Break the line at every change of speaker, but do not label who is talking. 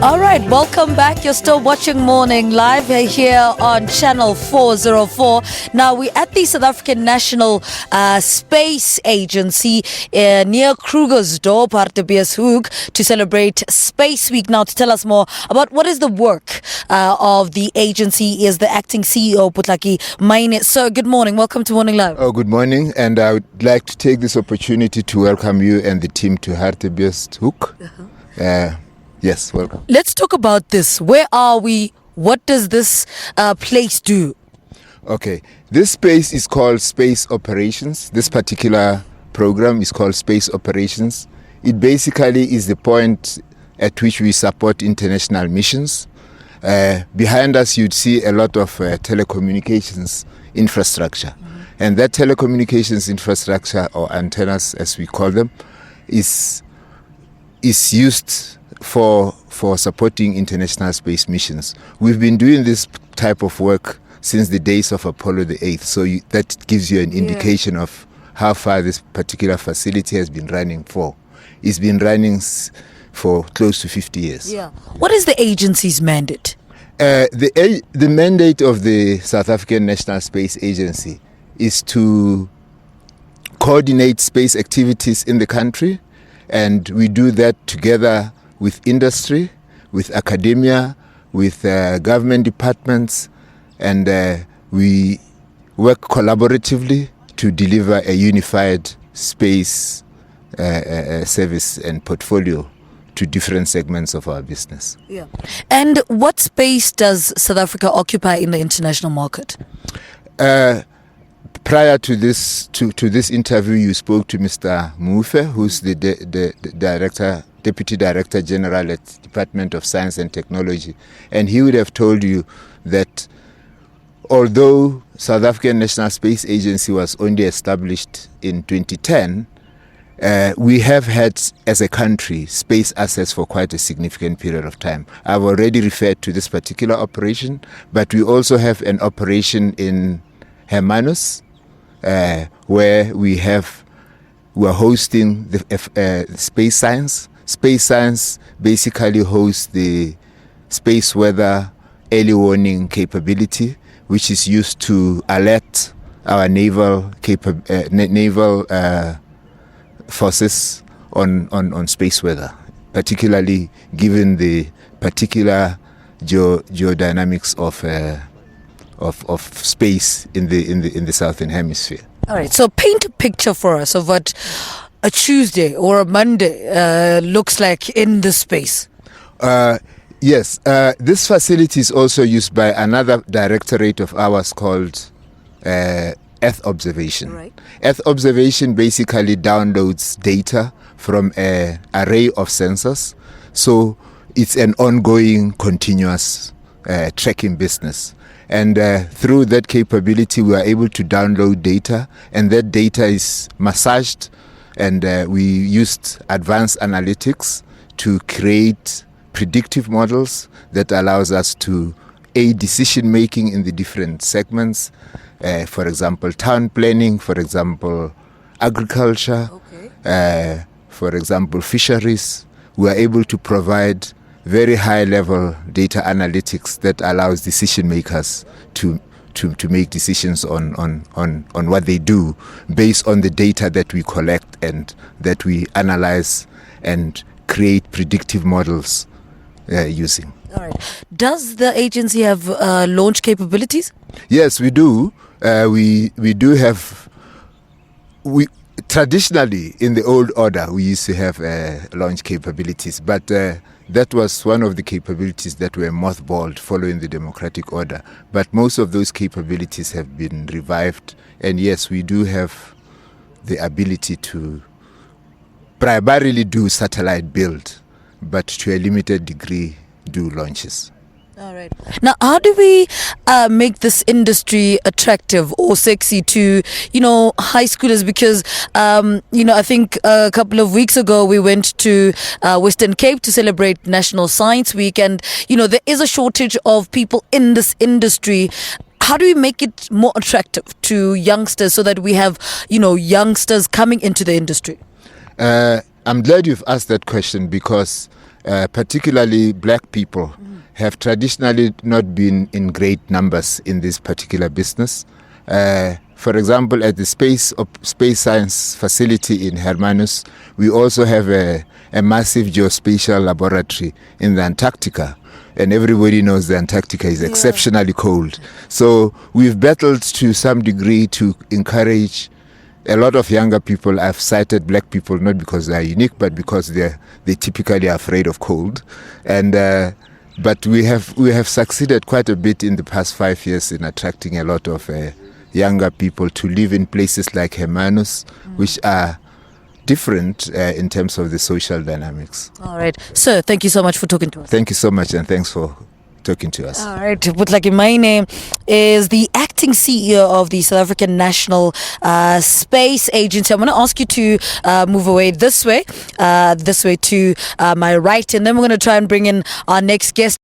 All right, welcome back. You're still watching Morning Live here on Channel 404. Now, we're at the South African National Space Agency near Krugersdorp, Hartebeesthoek, to celebrate Space Week. Now, to tell us more about what is the work of the agency is the acting CEO, Potlaki Maine. Sir, good morning. Welcome to Morning Live.
Oh, good morning. And I would like to take this opportunity to welcome you and the team to Hartebeesthoek. Yes, welcome.
Let's talk about this. Where are we? What does this place do?
Okay. This space is called Space Operations. This particular program is called Space Operations. It basically is the point at which we support international missions. Behind us, you'd see a lot of telecommunications infrastructure. And that telecommunications infrastructure, or antennas as we call them, is used for supporting international space missions. We've been doing this type of work since the days of Apollo the 8th, so that gives you an indication of how far this particular facility has been running for. It's been running for close to 50 years.
Yeah. What is the agency's mandate?
The mandate of the South African National Space Agency is to coordinate space activities in the country, and we do that together with industry, with academia, with government departments, and we work collaboratively to deliver a unified space service and portfolio to different segments of our business.
Yeah. And what space does South Africa occupy in the international market?
Prior to this interview, you spoke to Mr. Mufe, who's the Deputy Director General at Department of Science and Technology, and he would have told you that although South African National Space Agency was only established in 2010, we have had, as a country, space assets for quite a significant period of time. I've already referred to this particular operation, but we also have an operation in Hermanus, where we're hosting the space science. Space science basically hosts the space weather early warning capability, which is used to alert our naval forces on space weather, particularly given the particular geodynamics of space in the southern hemisphere.
All right. So paint a picture for us of what a Tuesday or a Monday looks like in this space.
Yes. This facility is also used by another directorate of ours called Earth Observation.
Right.
Earth Observation basically downloads data from an array of sensors. So it's an ongoing, continuous tracking business. And through that capability, we are able to download data, and that data is massaged, and we used advanced analytics to create predictive models that allows us to aid decision making in the different segments. For example, town planning, for example, agriculture, for example, fisheries. We are able to provide very high-level data analytics that allows decision makers to make decisions on what they do based on the data that we collect and that we analyze and create predictive models using.
All right. Does the agency have launch capabilities?
Yes, we do. We do have. Traditionally, in the old order, we used to have launch capabilities, but that was one of the capabilities that were mothballed following the democratic order. But most of those capabilities have been revived, and yes, we do have the ability to primarily do satellite build, but to a limited degree do launches.
All right. Now, how do we make this industry attractive or sexy to, high schoolers? Because, I think a couple of weeks ago we went to Western Cape to celebrate National Science Week, and, there is a shortage of people in this industry. How do we make it more attractive to youngsters so that we have, youngsters coming into the industry?
I'm glad you've asked that question because particularly black people have traditionally not been in great numbers in this particular business. For example, at the space science facility in Hermanus, we also have a massive geospatial laboratory in the Antarctica. And everybody knows the Antarctica is exceptionally cold. So we've battled to some degree to encourage a lot of younger people. I've cited black people not because they are unique, but because they typically are afraid of cold. And but we have succeeded quite a bit in the past 5 years in attracting a lot of younger people to live in places like Hermanus, which are different in terms of the social dynamics.
All right. Sir, thank you so much for talking to us.
Thank you so much, and thanks for talking to us.
All right. Potlaki Maine is the acting CEO of the South African National Space Agency. I'm going to ask you to move away this way to my right, and then we're going to try and bring in our next guest.